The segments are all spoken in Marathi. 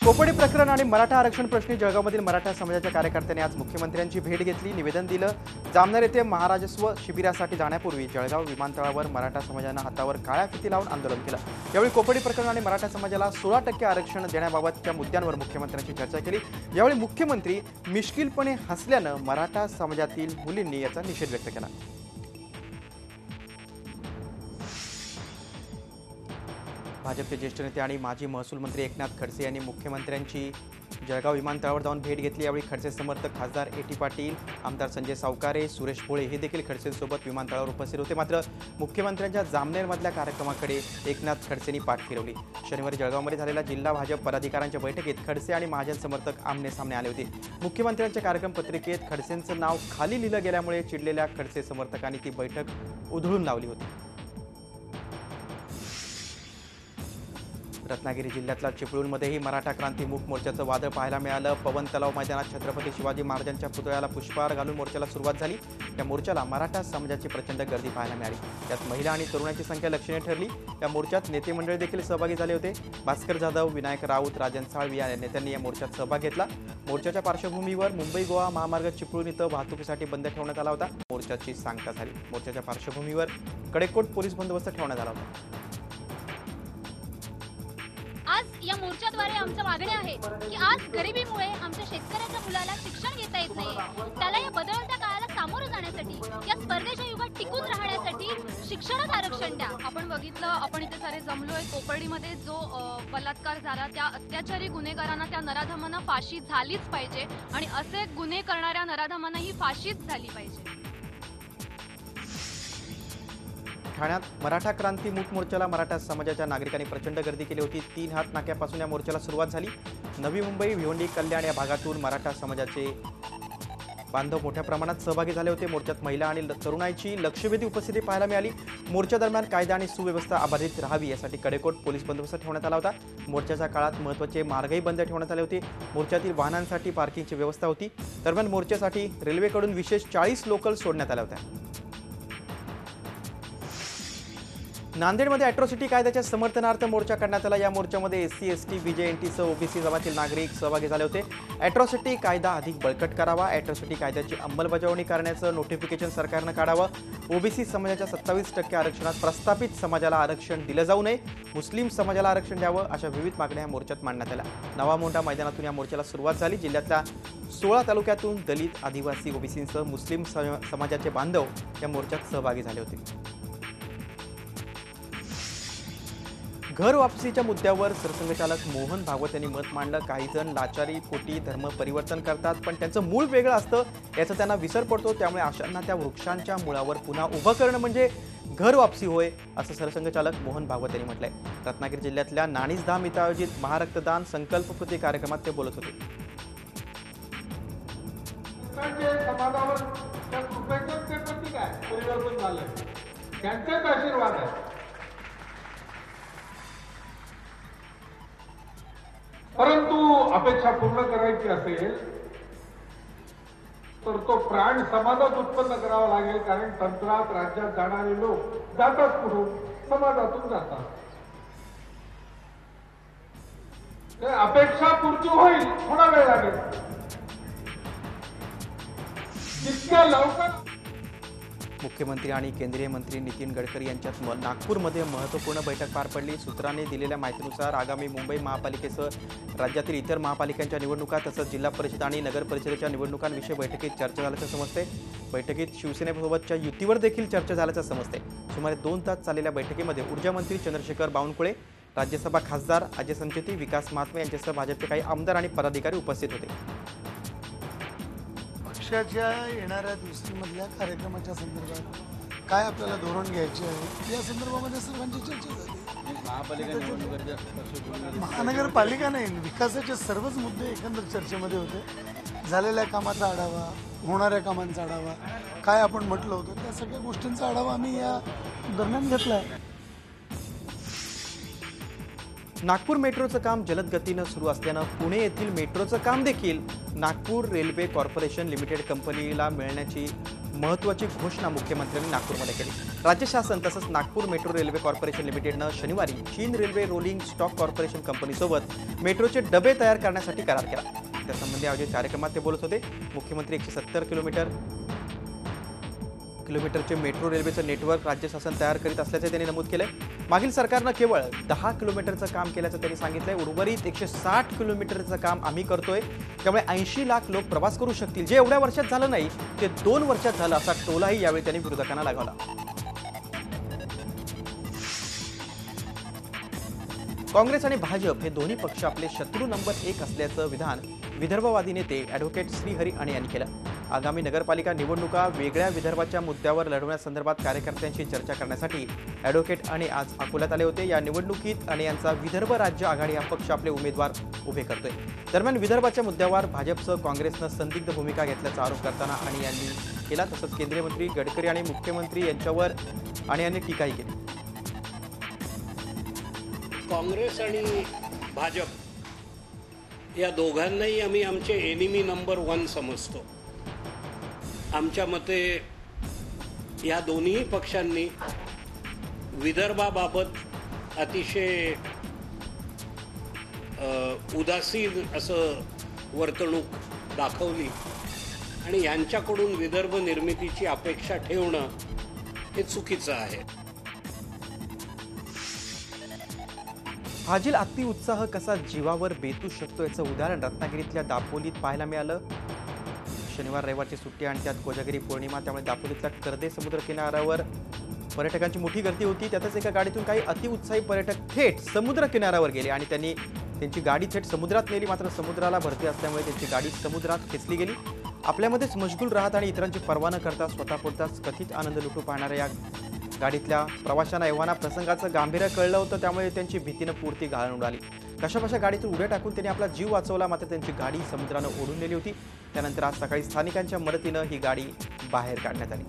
कोपडी प्रकरण आणि मराठा आरक्षण प्रश्नी जळगावमधील मराठा समाजाच्या कार्यकर्त्यांनी आज मुख्यमंत्र्यांची भेट घेतली, निवेदन दिलं। जामनेर येथे महाराजस्व शिबिरासाठी जाण्यापूर्वी जळगाव विमानतळावर मराठा समाजाने हातावर काळ्या फिती लावून आंदोलन केलं। यावेळी कोपडी प्रकरण आणि मराठा समाजाला 16% आरक्षण देण्याबाबतच्या मुद्द्यांवर मुख्यमंत्र्यांची चर्चा केली। यावेळी मुख्यमंत्री मिश्किलपणे हसल्याने मराठा समाजातील मुलींनी याचा निषेध व्यक्त केला। भाजपचे ज्येष्ठ नेते आणि माजी महसूल मंत्री एकनाथ खडसे यांनी मुख्यमंत्र्यांची जळगाव विमानतळावर जाऊन भेट घेतली। यावेळी खडसे समर्थक खासदार ए.टी. पाटील, आमदार संजय सावकारे, सुरेश भोळे हे देखील खडसेंसोबत विमानतळावर उपस्थित होते। मात्र मुख्यमंत्र्यांच्या जामनेरमधल्या कार्यक्रमाकडे एकनाथ खडसेंनी पाठ फिरवली। शनिवारी जळगावमध्ये झालेल्या जिल्हा भाजप पदाधिकाऱ्यांच्या बैठकीत खडसे आणि महाजन समर्थक आमने सामने आले होते। मुख्यमंत्र्यांच्या कार्यक्रम पत्रिकेत खडसेंचं नाव खाली लिहिलं गेल्यामुळे चिडलेल्या खडसे समर्थकांनी ती बैठक उधळून लावली होती। रत्नागिरी जिल्ह्यातल्या चिपळूणमध्येही मराठा क्रांती मूक मोर्चाचं वादळ पाहायला मिळालं। पवन तलाव मैदानात छत्रपती शिवाजी महाराजांच्या पुतळ्याला पुष्पहार घालून मोर्चाला सुरुवात झाली। या मोर्चाला मराठा समाजाची प्रचंड गर्दी पाहायला मिळाली। त्यात महिला आणि तरुणांची संख्या लक्षणीय ठरली। या मोर्चात नेते मंडळी देखील सहभागी झाले होते। भास्कर जाधव, विनायक राऊत, राजन साळवी या नेत्यांनी या मोर्चात सहभाग घेतला। मोर्चाच्या पार्श्वभूमीवर मुंबई गोवा महामार्ग चिपळूण इथं वाहतुकीसाठी बंद ठेवण्यात आला होता। मोर्चाची सांगता झाली। मोर्चाच्या पार्श्वभूमीवर कडेकोट पोलीस बंदोबस्त ठेवण्यात आला होता। आज या मोर्चाद्वारे आमचं मागणी आहे की आज गरिबीमुळे आमच्या शेतकऱ्याच्या मुलाला शिक्षण घेता येत नाही। त्याला या बदलत्या काळाला सामोरं जाण्यासाठी, या स्पर्धेच्या युगात टिकून राहण्यासाठी शिक्षणात आरक्षण द्या। आपण बघितलं, आपण इथे सारे जमलोय। कोपर्डीमध्ये जो बलात्कार झाला, त्या अत्याचारी गुन्हेगारांना, त्या नराधमांना फाशी झालीच पाहिजे आणि असे गुन्हे करणाऱ्या नराधमांना ही फाशीच झाली पाहिजे। ठाण्यात मराठा क्रांती मूक मोर्चाला मराठा समाजाच्या नागरिकांनी प्रचंड गर्दी केली होती। 3 हात नाक्यापासून या मोर्चाला सुरुवात झाली। नवी मुंबई, भिवंडी, कल्याण या भागातून मराठा समाजाचे बांधव मोठ्या प्रमाणात सहभागी झाले होते। मोर्चात महिला आणि तरुणाईची लक्षवेधी उपस्थिती पाहायला मिळाली। मोर्चा दरम्यान कायदा आणि सुव्यवस्था अबाधित राहावी यासाठी कडेकोट पोलीस बंदोबस्त ठेवण्यात आला होता। मोर्चाच्या काळात महत्त्वाचे मार्गही बंद ठेवण्यात आले होते। मोर्चातील वाहनांसाठी पार्किंगची व्यवस्था होती। दरम्यान मोर्चासाठी रेल्वेकडून विशेष 40 लोकल सोडण्यात आल्या होत्या। नांदेडमध्ये अॅट्रॉसिटी कायद्याच्या समर्थनार्थ मोर्चा काढण्यात आला। या मोर्चामध्ये एससी, एसटी, बीजे, सह ओबीसी जमातील नागरिक सहभागी झाले होते। अॅट्रॉसिटी कायदा अधिक बळकट करावा, अॅट्रॉसिटी कायद्याची अंमलबजावणी करण्याचं नोटिफिकेशन सरकारनं काढावं, ओबीसी समाजाच्या 27% आरक्षणात प्रस्थापित समाजाला आरक्षण दिलं जाऊ नये, मुस्लिम समाजाला आरक्षण द्यावं, अशा विविध मागण्या या मोर्चात मांडण्यात आल्या। नवा मोंढा मैदानातून या मोर्चाला सुरुवात झाली। जिल्ह्यातल्या 16 तालुक्यातून दलित, आदिवासी, ओबीसींसह मुस्लिम समाजाचे बांधव या मोर्चात सहभागी झाले होते। घर वापसीच्या मुद्द्यावर सरसंघचालक मोहन भागवत यांनी मत मांडलं। काही जण लाचारी पोटी धर्म परिवर्तन करतात, पण त्यांचं मूळ वेगळं असतं याचा त्यांना विसर पडतो। त्यामुळे अशांना त्या वृक्षांच्या मुळावर पुन्हा उभं करणं म्हणजे घर वापसी होय, असं सरसंघचालक मोहन भागवत यांनी म्हटलंय। रत्नागिरी जिल्ह्यातल्या नाणीजधाम इथं आयोजित महारक्तदान संकल्पपूर्ती कार्यक्रमात ते बोलत होते। परंतु अपेक्षा पूर्ण करायची असेल तर तो प्राण समाजात उत्पन्न करावा लागेल। कारण तंत्रात राज्यात जाणारे लोक जातात कुठून? समाजातून जातात। अपेक्षा पूर्ती होईल, थोडा वेळ लागेल। जितक्या लवकर मुख्यमंत्री आणि केंद्रीय मंत्री नितीन गडकरी यांच्यात नागपूरमध्ये महत्त्वपूर्ण बैठक पार पडली। सूत्रांनी दिलेल्या माहितीनुसार आगामी मुंबई महापालिकेसह राज्यातील इतर महापालिकांच्या निवडणुका तसंच जिल्हा परिषद आणि नगर परिषदेच्या निवडणुकांविषयी बैठकीत चर्चा झाल्याचं समजते। बैठकीत शिवसेनेसोबतच्या युतीवर देखील चर्चा झाल्याचं समजते। सुमारे 2 तास चाललेल्या बैठकीमध्ये ऊर्जा मंत्री चंद्रशेखर बावनकुळे, राज्यसभा खासदार अजय संचेती, विकास महात्मे यांच्यासह भाजपचे काही आमदार आणि पदाधिकारी उपस्थित होते। पक्षाच्या येणाऱ्या दिवसांमधल्या कार्यक्रमाच्या संदर्भात काय आपल्याला धोरण घ्यायचे आहे या संदर्भामध्ये सर्वांची चर्चा झाली। महानगरपालिका नाही, विकासाचे सर्वच मुद्दे एकंदर चर्चेमध्ये होते। झालेल्या कामाचा आढावा, होणाऱ्या कामांचा आढावा, काय आपण म्हटलं होतं त्या सगळ्या गोष्टींचा आढावा आम्ही या दरम्यान घेतला आहे। नागपूर मेट्रोचं काम जलद गतीनं सुरू असल्यानं पुणे येथील मेट्रोचं काम देखील नागपूर रेल्वे कॉर्पोरेशन लिमिटेड कंपनीला मिळण्याची महत्त्वाची घोषणा मुख्यमंत्र्यांनी नागपूरमध्ये केली. राज्य शासन तसंच नागपूर मेट्रो रेल्वे कॉर्पोरेशन लिमिटेडनं शनिवारी चीन रेल्वे रोलिंग स्टॉक कॉर्पोरेशन कंपनीसोबत मेट्रोचे डबे तयार करण्यासाठी करार केला. त्यासंबंधी आयोजित कार्यक्रमात ते बोलत होते. मुख्यमंत्री 170 किलोमीटरचे मेट्रो रेल्वेचं नेटवर्क राज्य शासन तयार करीत असल्याचे त्यांनी नमूद केलंय. मागील सरकारनं केवळ 10 किलोमीटरचं काम केल्याचं त्यांनी सांगितलंय. उर्वरित 160 किलोमीटरचं काम आम्ही करतोय. त्यामुळे 80 लाख लोक प्रवास करू शकतील. जे एवढ्या वर्षात झालं नाही ते 2 वर्षात झालं असा टोलाही यावेळी त्यांनी विरोधकांना लगावला. काँग्रेस आणि भाजप हे दोन्ही पक्ष आपले शत्रू नंबर 1 असल्याचं विधान विदर्भवादी नेते ॲडव्होकेट श्रीहरी अणे यांनी केलं. आगामी नगरपालिका निवडणुका वेगळ्या विदर्भाच्या मुद्द्यावर लढवण्यासंदर्भात कार्यकर्त्यांशी चर्चा करण्यासाठी ॲडव्होकेट अणे आज अकोल्यात आले होते. या निवडणुकीत अणे यांचा विदर्भ राज्य आघाडी हा पक्ष आपले उमेदवार उभे करतोय. दरम्यान विदर्भाच्या मुद्द्यावर भाजपसह काँग्रेसनं संदिग्ध भूमिका घेतल्याचा आरोप करताना अणे यांनी केला. तसंच केंद्रीय मंत्री गडकरी आणि मुख्यमंत्री यांच्यावर अणे यांनी टीकाही केली. काँग्रेस आणि भाजप या दोघांनाही आम्ही आमचे एनिमी नंबर 1 समजतो. आमच्या मते या दोन्ही पक्षांनी विदर्भाबाबत अतिशय उदासीन असं वर्तणूक दाखवली आणि यांच्याकडून विदर्भ निर्मितीची अपेक्षा ठेवणं हे चुकीचं आहे. फाजील अतिउत्साह कसा जीवावर बेतू शकतो याचं उदाहरण रत्नागिरीतल्या दापोलीत पाहायला मिळालं. शनिवार रविवारची सुट्टी आणि त्यात कोजागिरी पौर्णिमा, त्यामुळे दापोलीतल्या कर्दे समुद्र किनाऱ्यावर पर्यटकांची मोठी गर्दी होती. त्यातच एका गाडीतून काही अतिउत्साही पर्यटक थेट समुद्र किनाऱ्यावर गेले आणि त्यांनी त्यांची गाडी थेट समुद्रात नेली. मात्र समुद्राला भरती असल्यामुळे त्यांची गाडी समुद्रात खेचली गेली. आपल्यामध्येच मशगूल राहत आणि इतरांची पर्वा न करता स्वतःपुरताच कथित आनंद लुटू पाहणाऱ्या या गाडीतल्या प्रवाशांना एव्हाना प्रसंगाचं गांभीर्य कळलं होतं. त्यामुळे त्यांची भीतीनं पूर्ती घालून उडाली. कशाबशा गाडीतून उड्या टाकून त्यांनी आपला जीव वाचवला. मात्र त्यांची गाडी समुद्रानं ओढून नेली होती. त्यानंतर आज सकाळी स्थानिकांच्या मदतीनं ही गाडी बाहेर काढण्यात आली.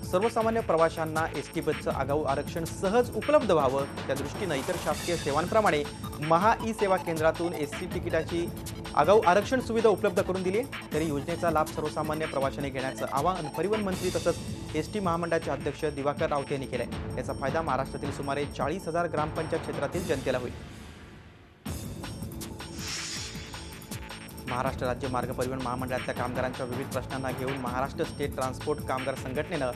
सर्वसामान्य प्रवाशांना एसटी बसचं आगाऊ आरक्षण सहज उपलब्ध व्हावं त्या दृष्टीनं इतर शासकीय सेवांप्रमाणे महा ई सेवा केंद्रातून एसटी तिकिटाची आगाऊ आरक्षण सुविधा उपलब्ध करून दिली. तरी योजनेचा लाभ सर्वसामान्य प्रवाशांनी घेण्याचं आवाहन परिवहन मंत्री तसंच एसटी महामंडळाचे अध्यक्ष दिवाकर रावते यांनी केलंय. याचा फायदा महाराष्ट्रातील सुमारे 40,000 ग्रामपंचायत क्षेत्रातील जनतेला होईल. महाराष्ट्र राज्य मार्ग परिवहन महामंडळातल्या कामगारांच्या विविध प्रश्नांना घेऊन महाराष्ट्र स्टेट ट्रान्सपोर्ट कामगार संघटनेनं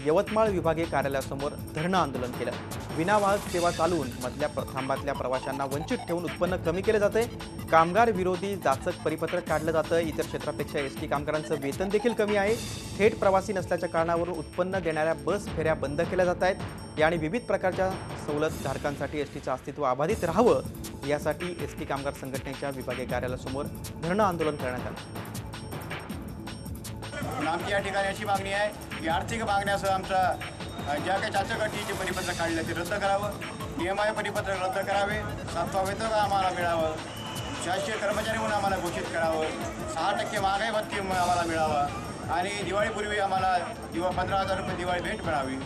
यवतमाळ विभागीय कार्यालयासमोर धरणं आंदोलन केलं. विनावाहक सेवा चालवून मधल्या थांबातल्या प्रवाशांना वंचित ठेवून उत्पन्न कमी केलं जातंय. कामगार विरोधी जाचक परिपत्रक काढलं जातं. इतर क्षेत्रापेक्षा एसटी कामगारांचं वेतन देखील कमी आहे. थेट प्रवासी नसल्याच्या कारणावरून उत्पन्न देणाऱ्या बस फेऱ्या बंद केल्या जात आहेत. आणि विविध प्रकारच्या सवलत धारकांसाठी एसटीचं अस्तित्व अबाधित राहावं यासाठी एसटी कामगार संघटनेच्या विभागीय कार्यालयासमोर धरणं आंदोलन करण्यात आलं. आमची या ठिकाणी अशी मागणी आहे की आर्थिक मागण्यासह आमचा ज्या काही चाचक अटीचे परिपत्रक काढले ते रद्द करावं. नियमाय परिपत्रक रद्द करावे. 7वा वेतन आम्हाला मिळावं. शासकीय कर्मचारी म्हणून आम्हाला घोषित करावं. 6% महागाई भत्ते आम्हाला मिळावा आणि दिवाळीपूर्वी आम्हाला 15,000 रुपये दिवाळी भेट मिळावी.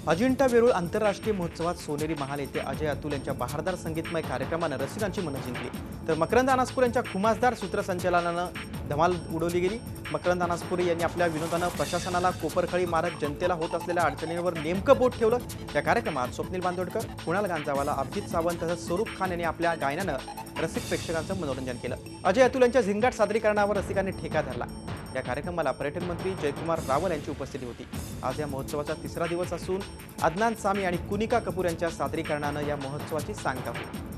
अजिंठा वेरूळ आंतरराष्ट्रीय महोत्सवात सोनेरी महाल येथे अजय अतुल यांच्या बहारदार संगीतमय कार्यक्रमानं रसिकांची मनं जिंकली. तर मकरंद अनासपुरे यांच्या खुमासदार सूत्रसंचालनानं धमाल उडवली गेली. मकरंद अनासपुरे यांनी आपल्या विनोदानं प्रशासनाला कोपरखळी मारत जनतेला होत असलेल्या अडचणींवर नेमकं बोट ठेवलं. या कार्यक्रमात स्वप्नील बांदोडकर, कुणाल गांजावाला, अभिजित सावंत तसंच स्वरूप खान यांनी आपल्या गायनानं रसिक प्रेक्षकांचं मनोरंजन केलं. अजय अतुल यांच्या झिंगाट सादरीकरणावर रसिकांनी ठेका धरला. या कार्यक्रमाला पर्यटन मंत्री जयकुमार रावल यांची उपस्थिती होती. आज या महोत्सवाचा 3रा दिवस असून अदनान सामी आणि कुनिका कपूर यांच्या सादरीकरणानं या महोत्सवाची सांगता होईल.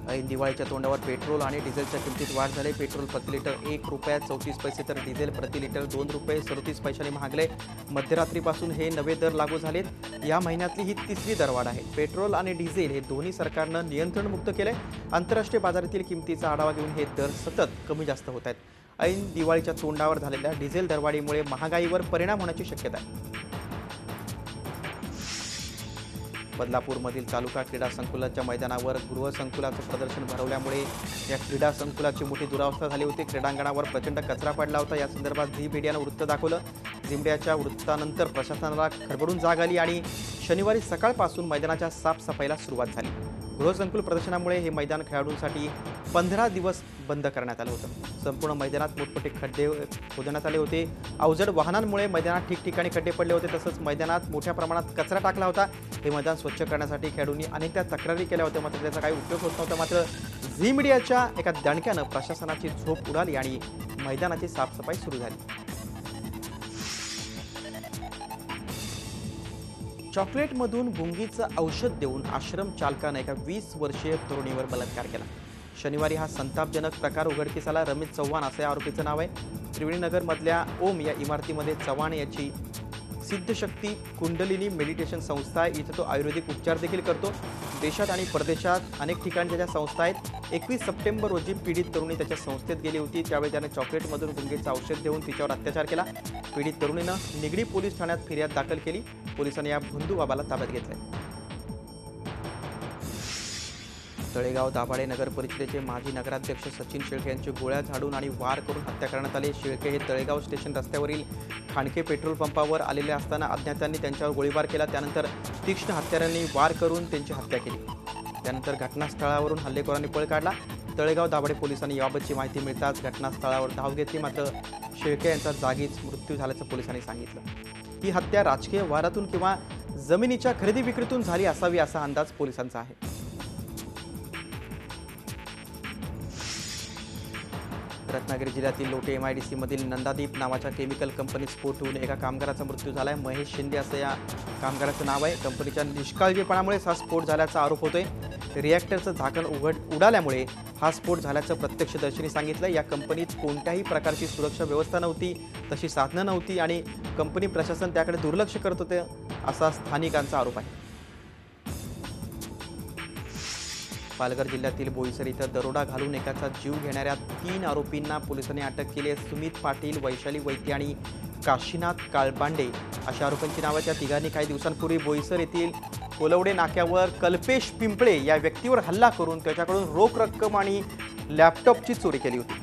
ऐन दिवाळीच्या तोंडावर पेट्रोल आणि डिझेलच्या किमतीत वाढ झाली. पेट्रोल प्रति लिटर ₹1.34 तर डिझेल प्रति लिटर ₹2.37 महागले. मध्यरात्रीपासून हे नवे दर लागू झालेत. या महिन्यातली ही 3री दरवाढ आहे. पेट्रोल आणि डिझेल हे दोन्ही सरकारनं नियंत्रणमुक्त केलंय. आंतरराष्ट्रीय बाजारातील किमतीचा आढावा घेऊन हे दर सतत कमी जास्त होत आहेत. ऐन दिवाळीच्या तोंडावर झालेल्या डिझेल दरवाढीमुळे महागाईवर परिणाम होण्याची शक्यता आहे. बदलापूरमधील तालुका क्रीडा संकुलाच्या मैदानावर गृहसंकुलाचं प्रदर्शन भरवल्यामुळे या क्रीडा संकुलाची मोठी दुरावस्था झाली होती. क्रीडांगणावर प्रचंड कचरा पडला होता. या संदर्भात झी मीडियानं वृत्त दाखवलं. झी मीडियाच्या वृत्तानंतर प्रशासनाला खडबडून जाग आली आणि शनिवारी सकाळपासून मैदानाच्या साफसफाईला सुरुवात झाली. गृहसंकुल प्रदर्शनामुळे हे मैदान खेळाडूंसाठी 15 दिवस बंद करण्यात आलं होतं। संपूर्ण मैदानात मोठमोठे खड्डे खोदण्यात आले होते। अवजड वाहनांमुळे मैदानात ठिकठिकाणी खड्डे पडले होते। तसंच मैदानात मोठ्या प्रमाणात कचरा टाकला होता। हे मैदान स्वच्छ करण्यासाठी खेळाडूंनी अनेकदा तक्रारी केल्या होत्या, मात्र त्याचा काही उपयोग होत नव्हता। मात्र झी मीडियाच्या एका दणक्यानं प्रशासनाची झोप उडाली आणि मैदानाची साफसफाई सुरू झाली। चॉकलेटमधून गुंगीचं औषध देऊन आश्रम चालकानं एका 20 वर्षीय तरुणीवर बलात्कार केला। शनिवारी हा संतापजनक प्रकार उघडकीस आला। रमेश चव्हाण असं या आरोपीचं नाव आहे। त्रिवेणीनगरमधल्या ओम या इमारतीमध्ये चव्हाण याची सिद्धशक्ती कुंडलिनी मेडिटेशन संस्था आहे। इथे तो आयुर्वेदिक उपचार देखील करतो। देशात आणि परदेशात अनेक ठिकाणी त्याच्या संस्था आहेत। 21 सप्टेंबर रोजी पीडित तरुणी त्याच्या संस्थेत गेली होती। त्यावेळी त्याने चॉकलेटमधून गुंगीचं औषध देऊन तिच्यावर अत्याचार केला। पीडित तरुणीनं निगडी पोलीस ठाण्यात फिर्याद दाखल केली। पोलिसांनी या भोंदू बाबाला ताब्यात घेतलंय। तळेगाव दाभाडे नगर परिषदेचे माजी नगराध्यक्ष सचिन शेळके यांची गोळ्या झाडून आणि वार करून हत्या करण्यात आली। शेळके हे तळेगाव स्टेशन रस्त्यावरील खाणके पेट्रोल पंपावर आलेले असताना अज्ञातांनी त्यांच्यावर गोळीबार केला। त्यानंतर तीक्ष्ण हत्यारांनी वार करून त्यांची हत्या केली। त्यानंतर घटनास्थळावरून हल्लेखोरांनी पळ काढला। तळेगाव दाभाडे पोलिसांनी याबाबतची माहिती मिळताच घटनास्थळावर धाव घेतली, मात्र शेळके यांचा जागीच मृत्यू झाल्याचं पोलिसांनी सांगितलं। ही हत्या राजकीय वारातून किंवा जमिनीच्या खरेदी विक्रीतून झाली असावी असा अंदाज पोलिसांचा आहे। रत्नागिरी जिल्ह्यातील लोटे MIDC मधील नंदादीप नावाच्या केमिकल कंपनीत स्फोट होऊन एका कामगाराचा मृत्यू झालाय। महेश शिंदे असं या कामगाराचं नाव आहे। कंपनीच्या निष्काळजीपणामुळेच हा स्फोट झाल्याचा आरोप होतोय। रिॲक्टरचं झाकण उडाल्यामुळे हा स्फोट झाल्याचं प्रत्यक्षदर्शींनी सांगितलं। या कंपनीत कोणत्याही प्रकारची सुरक्षा व्यवस्था नव्हती, तशी साधनं नव्हती आणि कंपनी प्रशासन त्याकडे दुर्लक्ष करत होते असा स्थानिकांचा आरोप आहे। पालघर जिल्ह्यातील बोईसर इथं दरोडा घालून एकाचा जीव घेणाऱ्या 3 आरोपींना पोलिसांनी अटक केली आहे। सुमित पाटील, वैशाली वैद्य आणि काशीनाथ काळबांडे अशा आरोपींची नावं। त्या तिघांनी काही दिवसांपूर्वी बोईसर येथील कोलवडे नाक्यावर कल्पेश पिंपळे या व्यक्तीवर हल्ला करून त्याच्याकडून रोख रक्कम आणि लॅपटॉपची चोरी केली होती।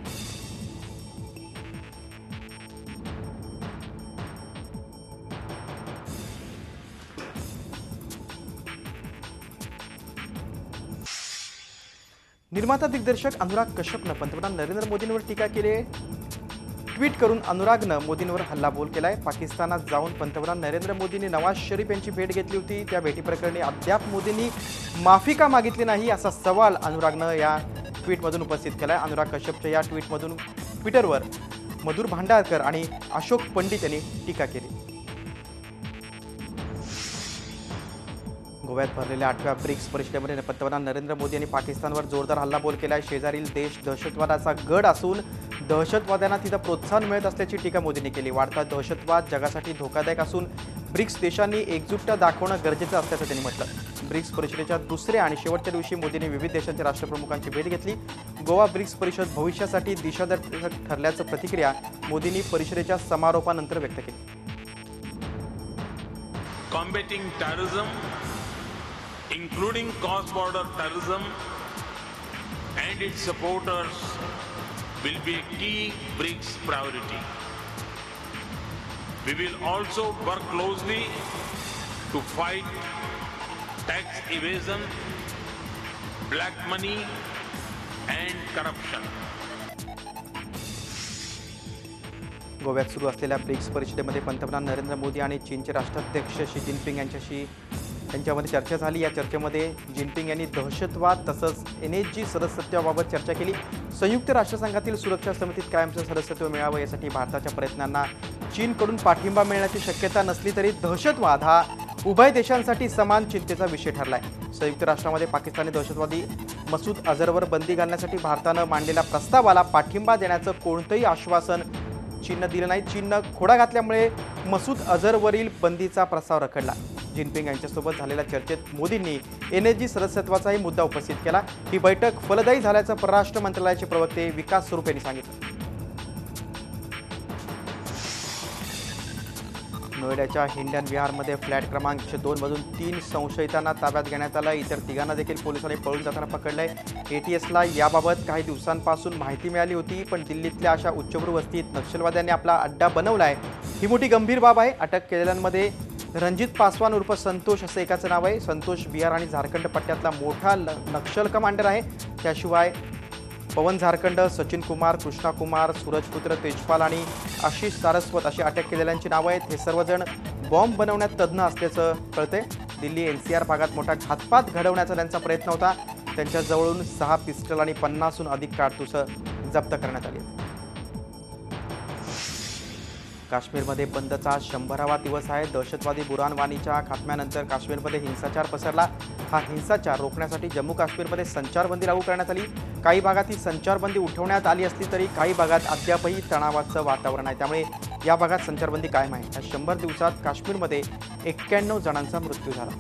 निर्माता दिग्दर्शक अनुराग कश्यपनं पंतप्रधान नरेंद्र मोदींवर टीका केली आहे। ट्विट करून अनुरागनं मोदींवर हल्लाबोल केलाय। पाकिस्तानात जाऊन पंतप्रधान नरेंद्र मोदींनी नवाज शरीफ यांची भेट घेतली होती। त्या भेटीप्रकरणी अद्याप मोदींनी माफी का मागितली नाही असा सवाल अनुरागनं या ट्विटमधून उपस्थित केलाय। अनुराग कश्यपच्या या ट्विटमधून ट्विटरवर मधुर भांडारकर आणि अशोक पंडित यांनी टीका केली। गोव्यात भरलेल्या 8व्या ब्रिक्स परिषदेमध्ये पंतप्रधान नरेंद्र मोदी यांनी पाकिस्तानवर जोरदार हल्लाबोल केलाय। शेजारील देश दहशतवादाचा गड असून दहशतवाद्यांना तिथं प्रोत्साहन मिळत असल्याची टीका मोदींनी केली। वाढता दहशतवाद जगासाठी धोकादायक असून ब्रिक्स देशांनी एकजुटता दाखवणं गरजेचं असल्याचं त्यांनी म्हटलं। ब्रिक्स परिषदेच्या दुसऱ्या आणि शेवटच्या दिवशी मोदींनी विविध देशांच्या राष्ट्रप्रमुखांची भेट घेतली। गोवा ब्रिक्स परिषद भविष्यासाठी दिशादर्शक ठरल्याचं प्रतिक्रिया मोदींनी परिषदेच्या समारोपानंतर व्यक्त केली। Combating terrorism, including cross-border terrorism and its supporters, will be a key BRICS priority. We will also work closely to fight tax evasion, black money and corruption. गोव्यात सुरू असलेल्या ब्रिक्स परिषदेमध्ये पंतप्रधान नरेंद्र मोदी आणि चीनचे राष्ट्राध्यक्ष शी जिनपिंग यांच्यामध्ये चर्चा झाली। या चर्चेमध्ये जिनपिंग यांनी दहशतवाद तसंच NSG सदस्यत्वाबाबत चर्चा केली। संयुक्त राष्ट्रसंघातील सुरक्षा समितीत कायमचं सदस्यत्व मिळावं यासाठी भारताच्या प्रयत्नांना चीनकडून पाठिंबा मिळण्याची शक्यता नसली तरी दहशतवाद हा उभय देशांसाठी समान चिंतेचा विषय ठरलाय। संयुक्त राष्ट्रामध्ये पाकिस्तानी दहशतवादी मसूद अझहरवर बंदी घालण्यासाठी भारतानं मांडलेल्या प्रस्तावाला पाठिंबा देण्याचं कोणतंही आश्वासन चीननं दिलं नाही। चीननं खोडा घातल्यामुळे मसूद अझहरवरील बंदीचा प्रस्ताव रखडला। जिनपिंग यांच्यासोबत झालेल्या चर्चेत मोदींनी NSG सदस्यत्वाचाही मुद्दा उपस्थित केला। ही बैठक फलदायी झाल्याचं परराष्ट्र मंत्रालयाचे प्रवक्ते विकास स्वरूप यांनी सांगितलं। नोएडाच्या हिंडन विहारमध्ये फ्लॅट क्रमांक 102 मधून 3 संशयितांना ताब्यात घेण्यात आलं। इतर तिघांना देखील पोलिसांनी पळून जाताना पकडलंय। ATSला याबाबत काही दिवसांपासून माहिती मिळाली होती, पण दिल्लीतल्या अशा उच्चभ्रू वस्तीत नक्षलवाद्यांनी आपला अड्डा बनवलाय ही मोठी गंभीर बाब आहे। अटक केलेल्यांमध्ये रणजित पासवान उर्फ संतोष असं एकाचं नाव आहे. संतोष बिहार आणि झारखंड पट्ट्यातला मोठा नक्षल कमांडर आहे. त्याशिवाय पवन झारखंड, सचिन कुमार, कृष्णा कुमार, सूरजपुत्र तेजपाल आणि आशिष सारस्वत अशी अटक केलेल्यांची नावं आहेत. हे सर्वजण बॉम्ब बनवण्यात तज्ज्ञ असल्याचं कळतंय. दिल्ली NCR भागात मोठा घातपात घडवण्याचा त्यांचा प्रयत्न होता. त्यांच्याजवळून 6 पिस्टल आणि 50हून अधिक कारतुसं जप्त करण्यात आली. काश्मीरमध्ये बंदचा 100वा दिवस आहे. दहशतवादी बुरहान वानीच्या खात्म्यानंतर काश्मीरमध्ये हिंसाचार पसरला. हा हिंसाचार रोखण्यासाठी जम्मू काश्मीरमध्ये संचारबंदी लागू करण्यात आली. काही भागात ही संचारबंदी उठवण्यात आली असली तरी काही भागात अद्यापही तणावाचं वातावरण आहे. त्यामुळे या भागात संचारबंदी कायम आहे. या 100 दिवसात काश्मीरमध्ये 91 जणांचा मृत्यू झाला.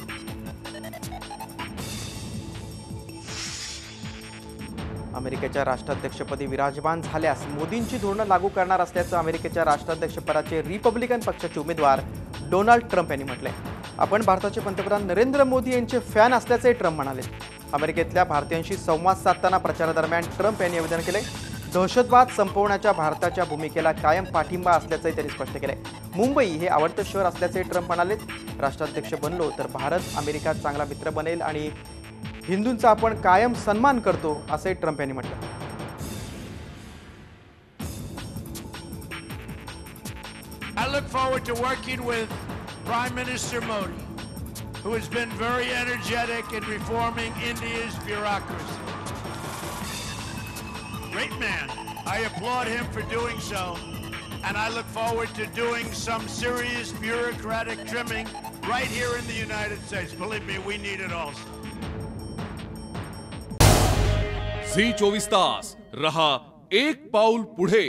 अमेरिकेच्या राष्ट्राध्यक्षपदी विराजमान झाल्यास मोदींची धोरणं लागू करणार असल्याचं अमेरिकेच्या राष्ट्राध्यक्षपदाचे रिपब्लिकन पक्षाचे उमेदवार डोनाल्ड ट्रम्प यांनी म्हटलंय. आपण भारताचे पंतप्रधान नरेंद्र मोदी यांचे फॅन असल्याचे ट्रम्प म्हणाले. अमेरिकेतल्या भारतीयांशी संवाद साधताना प्रचारादरम्यान ट्रम्प यांनी निवेदन केलंय. दहशतवाद संपवण्याच्या भारताच्या भूमिकेला कायम पाठिंबा असल्याचंही त्यांनी स्पष्ट केलंय. मुंबई हे आवडतं शहर असल्याचे ट्रम्प म्हणाले. राष्ट्राध्यक्ष बनलो तर भारत अमेरिका चांगला मित्र बनेल आणि हिंदूंचा आपण कायम सन्मान करतो असे ट्रम्प यांनी म्हटलं. I look forward to working with Prime Minister Modi, who has been very energetic in reforming India's bureaucracy. Great man. I applaud him for doing so, and I look forward to doing some serious bureaucratic trimming right here in the United States. Believe me, we need it also. झी 24 तास रहा एक पाऊल पुढे.